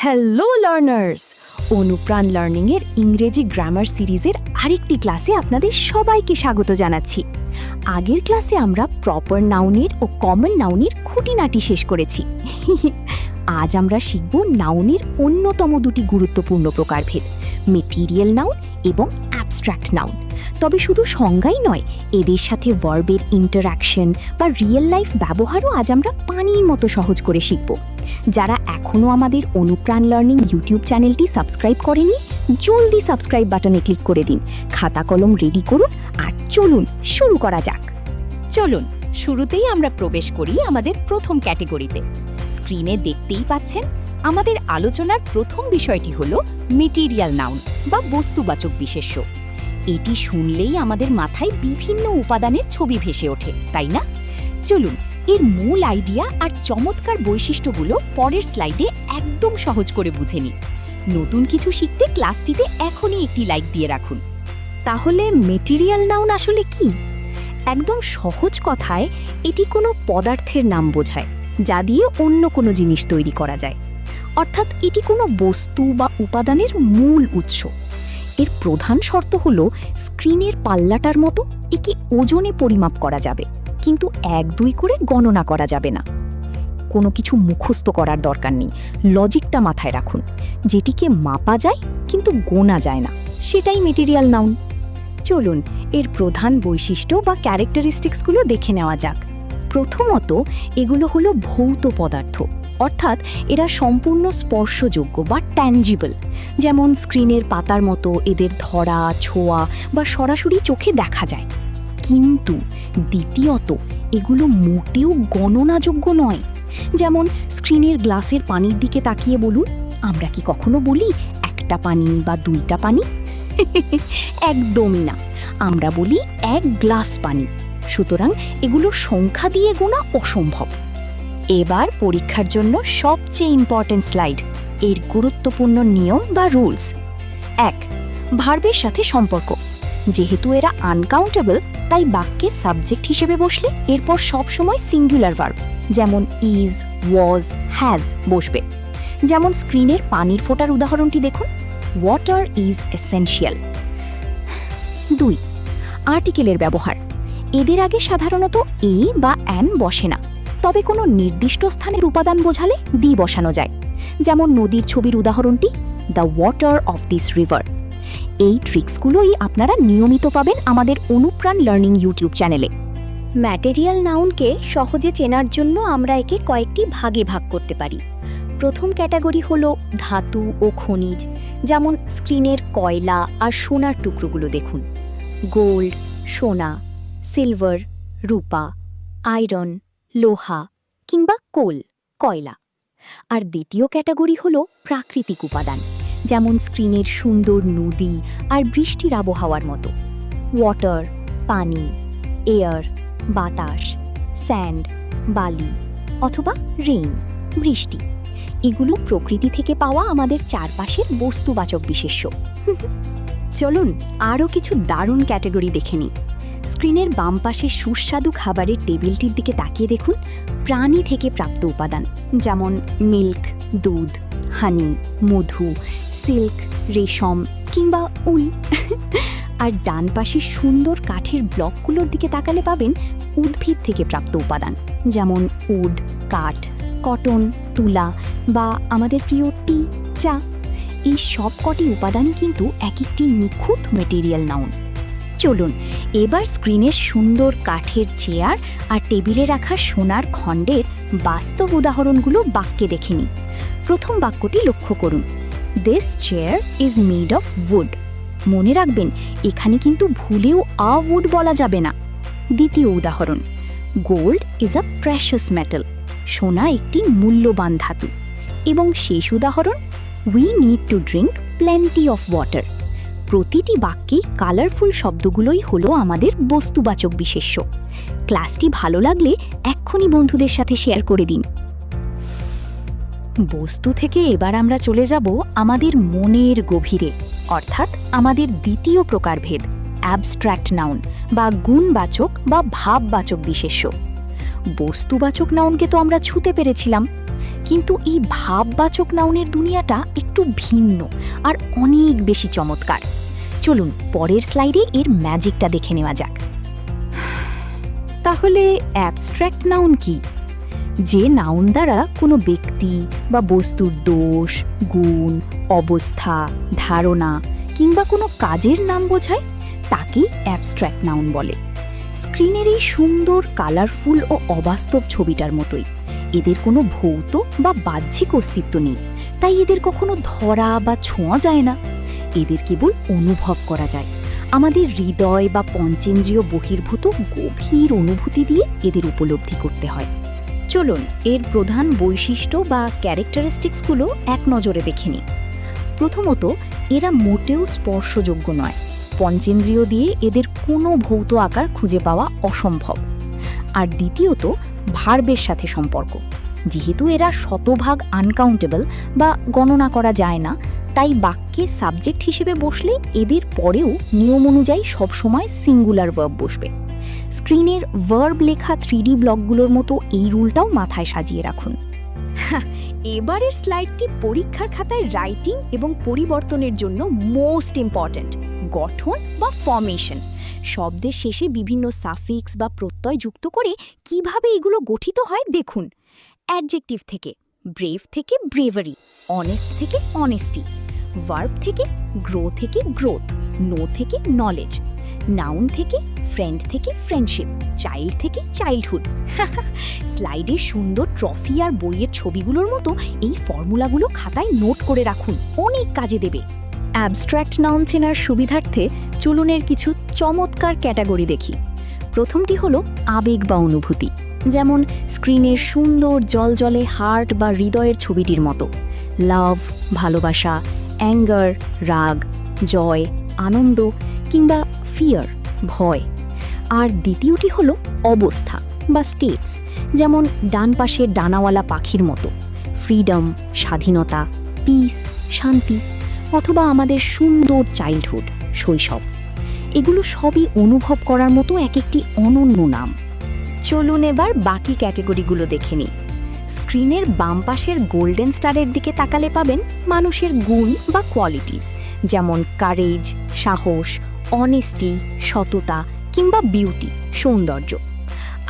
Hello learners, অনুপ্রাণ লার্নিংয়ের ইংরেজি grammar সিরিজের আরেকটি ক্লাসে আপনাদের সবাইকে স্বাগত জানাচ্ছি। আগের ক্লাসে আমরা প্রপার নাউনের ও কমন নাউনের খুঁটিনাটি শেষ করেছি। আজ আমরা শিখব নাউনের অন্যতম দুটি গুরুত্বপূর্ণ প্রকারভেদ, মেটেরিয়াল নাউন এবং অ্যাবস্ট্রাক্ট নাউন। তবে শুধু সংজ্ঞাই নয়, এদের সাথে ভার্বের ইন্টারঅ্যাকশন বা রিয়েল লাইফ ব্যবহারও আজ আমরা পানির মতো সহজ করে শিখব। যারা এখনও আমাদের অনুপ্রাণ লার্নিং ইউটিউব চ্যানেলটি সাবস্ক্রাইব করেনি, জলদি সাবস্ক্রাইব বাটনে ক্লিক করে দিন, খাতা কলম রেডি করুন আর চলুন শুরু করা যাক। চলুন শুরুতেই আমরা প্রবেশ করি আমাদের প্রথম ক্যাটেগরিতে। স্ক্রিনে দেখতেই পাচ্ছেন আমাদের আলোচনার প্রথম বিষয়টি হলো মেটেরিয়াল নাউন বা বস্তুবাচক বিশেষ্য। এটি শুনলেই আমাদের মাথায় বিভিন্ন উপাদানের ছবি ভেসে ওঠে, তাই না? চলুন এর মূল আইডিয়া আর চমৎকার বৈশিষ্ট্যগুলো পরের স্লাইডে একদম সহজ করে বুঝে নিই। নতুন কিছু শিখতে ক্লাসটিতে এখনই একটি লাইক দিয়ে রাখুন। তাহলে মেটেরিয়াল নাউন আসলে কি? একদম সহজ কথায় এটি কোনো পদার্থের নাম বোঝায় যা দিয়ে অন্য কোনো জিনিস তৈরি করা যায়। অর্থাৎ এটি কোনো বস্তু বা উপাদানের মূল উৎস। এর প্রধান শর্ত হলো স্ক্রিনের পাল্লাটার মতো একে ওজনে পরিমাপ করা যাবে, কিন্তু 1-2 করে গণনা করা যাবে না। কোনো কিছু মুখস্থ করার দরকার নেই, লজিকটা মাথায় রাখুন। যেটিকে মাপা যায় কিন্তু গোনা যায় না, সেটাই মেটেরিয়াল নাউন। চলুন এর প্রধান বৈশিষ্ট্য বা ক্যারেক্টারিস্টিক্সগুলো দেখে নেওয়া যাক। প্রথমত, এগুলো হলো ভৌত পদার্থ, অর্থাৎ এরা সম্পূর্ণ স্পর্শযোগ্য বা ট্যাঞ্জিবল। যেমন স্ক্রিনের পাতার মতো এদের ধরা, ছোঁয়া বা সরাসরি চোখে দেখা যায়। কিন্তু দ্বিতীয়ত, এগুলো মোটেও গণনাযোগ্য নয়। যেমন স্ক্রিনের গ্লাসের পানির দিকে তাকিয়ে বলুন, আমরা কি কখনো বলি একটা পানি বা 2টা পানি? একদমই না, আমরা বলি 1 গ্লাস পানি। সুতরাং এগুলোর সংখ্যা দিয়ে গোনা অসম্ভব। এবার পরীক্ষার জন্য সবচেয়ে ইম্পর্টেন্ট স্লাইড, এর গুরুত্বপূর্ণ নিয়ম বা রুলস। 1. ভার্বের সাথে সম্পর্ক। যেহেতু এরা আনকাউন্টেবল, তাই বাক্যে সাবজেক্ট হিসেবে বসলে এরপর সবসময় সিঙ্গুলার ভার্ব, যেমন ইজ, ওয়াজ, হ্যাজ বসবে। যেমন স্ক্রিনের পানির ফোঁটার উদাহরণটি দেখুন, ওয়াটার ইজ এসেনশিয়াল। 2. আর্টিকেলের ব্যবহার। এদের আগে সাধারণত এ বা অ্যান বসে না, তবে কোনো নির্দিষ্ট স্থানের উপাদান বোঝালে দি বসানো যায়। যেমন নদীর ছবির উদাহরণটি, the water of this river. এই ট্রিক্সগুলোই আপনারা নিয়মিত পাবেন আমাদের অনুপ্রাণ লার্নিং ইউটিউব চ্যানেলে। ম্যাটেরিয়াল নাউনকে সহজে চেনার জন্য আমরা একে কয়েকটি ভাগে ভাগ করতে পারি। প্রথম ক্যাটাগরি হলো ধাতু ও খনিজ। যেমন স্ক্রিনের কয়লা আর সোনার টুকরোগুলো দেখুন, গোল্ড, সোনা, সিলভার, রূপা, আয়রন, লোহা কিংবা কোল, কয়লা। আর দ্বিতীয় ক্যাটাগরি হলো প্রাকৃতিক উপাদান, যেমন স্ক্রিনের সুন্দর নদী আর বৃষ্টির আবহাওয়ার মতো, ওয়াটার, পানি, এয়ার, বাতাস, স্যান্ড, বালি অথবা রেইন, বৃষ্টি। এগুলো প্রকৃতি থেকে পাওয়া আমাদের চারপাশের বস্তুবাচক বিশেষ্য। চলুন আরও কিছু দারুণ ক্যাটাগরি দেখে নিই। স্ক্রিনের বাম পাশে সুস্বাদু খাবারের টেবিলটির দিকে তাকিয়ে দেখুন, প্রাণী থেকে প্রাপ্ত উপাদান, যেমন মিল্ক, দুধ, হানি, মধু, সিল্ক, রেশম কিংবা উল। আর ডান পাশে সুন্দর কাঠের ব্লকগুলোর দিকে তাকালে পাবেন উদ্ভিদ থেকে প্রাপ্ত উপাদান, যেমন উড, কাঠ, কটন, তুলা বা আমাদের প্রিয় টি, চা। এই সব কটি উপাদানই কিন্তু এক একটি নিখুঁত মেটেরিয়াল নাউন। চলুন এবার স্ক্রিনের সুন্দর কাঠের চেয়ার আর টেবিলে রাখা সোনার খণ্ডের বাস্তব উদাহরণগুলো বাক্যে দেখে নিই। প্রথম বাক্যটি লক্ষ্য করুন, this chair is made of wood. মনে রাখবেন, এখানে কিন্তু ভুলেও আ উড বলা যাবে না। দ্বিতীয় উদাহরণ, gold is a precious metal. সোনা একটি মূল্যবান ধাতু। এবং শেষ উদাহরণ, we need to drink plenty of water. প্রতিটি বাক্যেই কালারফুল শব্দগুলোই হলো আমাদের বস্তুবাচক বিশেষ্য। ক্লাসটি ভালো লাগলে এক্ষুনি বন্ধুদের সাথে শেয়ার করে দিন। বস্তু থেকে এবার আমরা চলে যাব আমাদের মনের গভীরে, অর্থাৎ আমাদের দ্বিতীয় প্রকারভেদ, অ্যাবস্ট্রাক্ট নাউন বা গুণবাচক বা ভাববাচক বিশেষ্য। বস্তুবাচক নাউনকে তো আমরা ছুঁতে পেরেছিলাম, কিন্তু এই ভাববাচক নাউনের দুনিয়াটা একটু ভিন্ন আর অনেক বেশি চমৎকার। চলুন পরের স্লাইডে এর ম্যাজিকটা দেখে নেওয়া যাক। তাহলে অ্যাবস্ট্র্যাক্ট নাউন কি? যে নাউন দ্বারা কোনো ব্যক্তি বা বস্তুর দোষ, গুণ, অবস্থা, ধারণা কিংবা কোনো কাজের নাম বোঝায় তাকেই অ্যাবস্ট্র্যাক্ট নাউন বলে। স্ক্রিনের এই সুন্দর, কালারফুল ও অবাস্তব ছবিটার মতোই এদের কোনো ভৌত বা বাহ্যিক অস্তিত্ব নেই, তাই এদের কখনো ধরা বা ছোঁয়া যায় না। এদের কেবল অনুভব করা যায়। আমাদের হৃদয় বা পঞ্চেন্দ্রিয় বহির্ভূত গভীর অনুভূতি দিয়ে এদের উপলব্ধি করতে হয়। চলুন এর প্রধান বৈশিষ্ট্য বা ক্যারেক্টারিস্টিক্সগুলো এক নজরে দেখে নিই। প্রথমত, এরা মোটেও স্পর্শযোগ্য নয়। পঞ্চেন্দ্রিয় দিয়ে এদের কোনো ভৌত আকার খুঁজে পাওয়া অসম্ভব। আর দ্বিতীয়ত, ভার্বের সাথে সম্পর্ক। যেহেতু এরা শতভাগ আনকাউন্টেবল বা গণনা করা যায় না, তাই বাক্যে সাবজেক্ট হিসেবে বসলে এদের পরেও নিয়ম অনুযায়ী সবসময় সিঙ্গুলার ভার্ব বসবে। স্ক্রিনের ভার্ব লেখা 3D ব্লকগুলোর মতো এই রুলটাও মাথায় সাজিয়ে রাখুন। এবারের স্লাইডটি পরীক্ষার খাতায় রাইটিং এবং পরিবর্তনের জন্য মোস্ট ইম্পর্ট্যান্ট। গঠন বা ফর্মেশন। শব্দের শেষে বিভিন্ন সাফিক্স বা প্রত্যয় যুক্ত করে কিভাবে এগুলো গঠিত হয় দেখুন। অ্যাডজেক্টিভ থেকে ব্রেভ থেকে ব্রেভারি, অনেস্ট থেকে অনেস্টি, ভার্ব থেকে গ্রো থেকে গ্রোথ, নো থেকে নলেজ, নাউন থেকে ফ্রেন্ড থেকে ফ্রেন্ডশিপ, চাইল্ড থেকে চাইল্ডহুড। স্লাইডের সুন্দর ট্রফি আর বইয়ের ছবিগুলোর মতো এই ফর্মুলাগুলো খাতায় নোট করে রাখুন, অনেক কাজে দেবে। অ্যাবস্ট্র্যাক্ট নাউন চেনার সুবিধার্থে চলুনের কিছু চমৎকার ক্যাটাগরি দেখি। প্রথমটি হলো আবেগ বা অনুভূতি, যেমন স্ক্রিনের সুন্দর জলজলে হার্ট বা হৃদয়ের ছবিটির মতো। লাভ ভালোবাসা, অ্যাঙ্গার রাগ, জয় আনন্দ কিংবা ফিয়ার ভয়। আর দ্বিতীয়টি হলো অবস্থা বা স্টেটস, যেমন ডান পাশের ডানাওয়ালা পাখির মতো। ফ্রিডম স্বাধীনতা, পিস শান্তি, অথবা আমাদের সুন্দর চাইল্ডহুড শৈশব। এগুলো সবই অনুভব করার মতো এক একটি অনন্য নাম। চলুন এবার বাকি ক্যাটেগরিগুলো দেখে নিই। স্ক্রিনের বাম পাশের গোল্ডেন স্টারের দিকে তাকালে পাবেন মানুষের গুণ বা কোয়ালিটিস, যেমন কারেজ সাহস, অনেস্টি সততা কিংবা বিউটি সৌন্দর্য।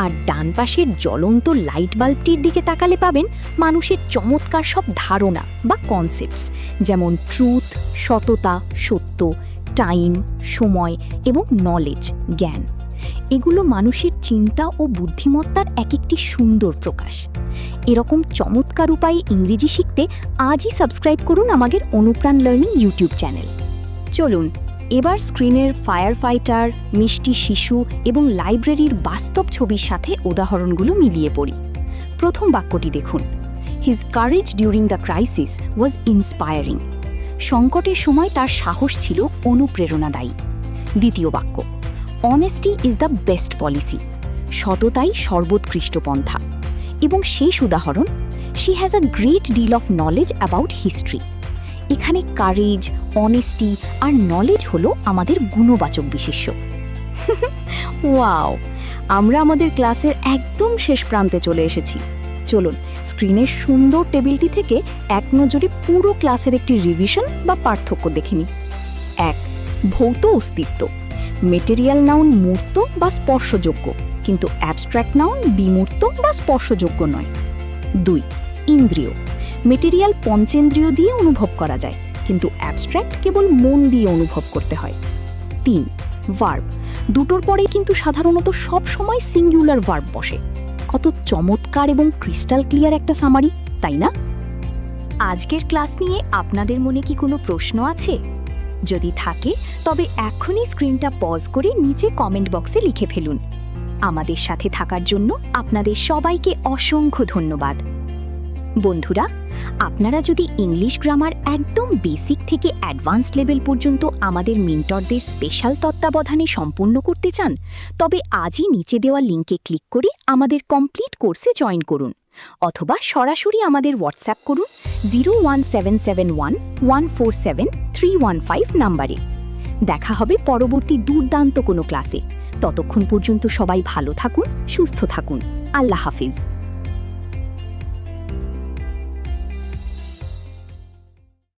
আর ডান পাশের জ্বলন্ত লাইট বাল্বটির দিকে তাকালে পাবেন মানুষের চমৎকার সব ধারণা বা কনসেপ্টস, যেমন ট্রুথ সততা সত্য, টাইম সময় এবং নলেজ জ্ঞান। এগুলো মানুষের চিন্তা ও বুদ্ধিমত্তার এক একটি সুন্দর প্রকাশ। এরকম চমৎকার উপায়ে ইংরেজি শিখতে আজই সাবস্ক্রাইব করুন আমাদের অনুপ্রাণ লার্নিং ইউটিউব চ্যানেল। চলুন এবার স্ক্রিনের ফায়ার ফাইটার, মিষ্টি শিশু এবং লাইব্রেরির বাস্তব ছবির সাথে উদাহরণগুলো মিলিয়ে পড়ি। প্রথম বাক্যটি দেখুন, his courage during the crisis was inspiring. সংকটের সময় তার সাহস ছিল অনুপ্রেরণাদায়ী। দ্বিতীয় বাক্য, honesty is the best policy. সততাই সর্বোৎকৃষ্ট পন্থা। এবং শেষ উদাহরণ, she has a great deal of knowledge about history. এখানে কারেজ অনেস্টি আর নলেজ হলো আমাদের গুণবাচক বিশেষ্য। ওয়াও, আমরা আমাদের ক্লাসের একদম শেষ প্রান্তে চলে এসেছি। চলুন স্ক্রিনের সুন্দর টেবিলটি থেকে এক নজরে পুরো ক্লাসের একটি রিভিশন বা পার্থক্য দেখে নিই। 1. ভৌত অস্তিত্ব। মেটেরিয়াল নাউন মূর্ত বা স্পর্শযোগ্য, কিন্তু অ্যাবস্ট্র্যাক্ট নাউন বিমূর্ত বা স্পর্শযোগ্য নয়। 2. ইন্দ্রিয়। মেটেরিয়াল পঞ্চেন্দ্রিয় দিয়ে অনুভব করা যায়, কিন্তু অ্যাবস্ট্র্যাক্ট কেবল মন দিয়ে অনুভব করতে হয়। 3. ভার্ব। দুটোর পরেই কিন্তু সাধারণত সব সময় সিঙ্গুলার ভার্ব বসে। কত চমৎকার এবং ক্রিস্টাল ক্লিয়ার একটা সামারি, তাই না? আজকের ক্লাস নিয়ে আপনাদের মনে কি কোনো প্রশ্ন আছে? যদি থাকে তবে এখনই স্ক্রিনটা পজ করে নিচে কমেন্ট বক্সে লিখে ফেলুন। আমাদের সাথে থাকার জন্য আপনাদের সবাইকে অসংখ্য ধন্যবাদ। বন্ধুরা, আপনারা যদি ইংলিশ গ্রামার একদম বেসিক থেকে অ্যাডভান্স লেভেল পর্যন্ত আমাদের মেন্টরদের স্পেশাল তত্ত্বাবধানে সম্পূর্ণ করতে চান, তবে আজই নিচে দেওয়া লিঙ্কে ক্লিক করে আমাদের কমপ্লিট কোর্সে জয়েন করুন, অথবা সরাসরি আমাদের হোয়াটসঅ্যাপ করুন 01771147315 নাম্বারে। দেখা হবে পরবর্তী দুর্দান্ত কোনো ক্লাসে। ততক্ষণ পর্যন্ত সবাই ভালো থাকুন, সুস্থ থাকুন। আল্লাহ হাফিজ।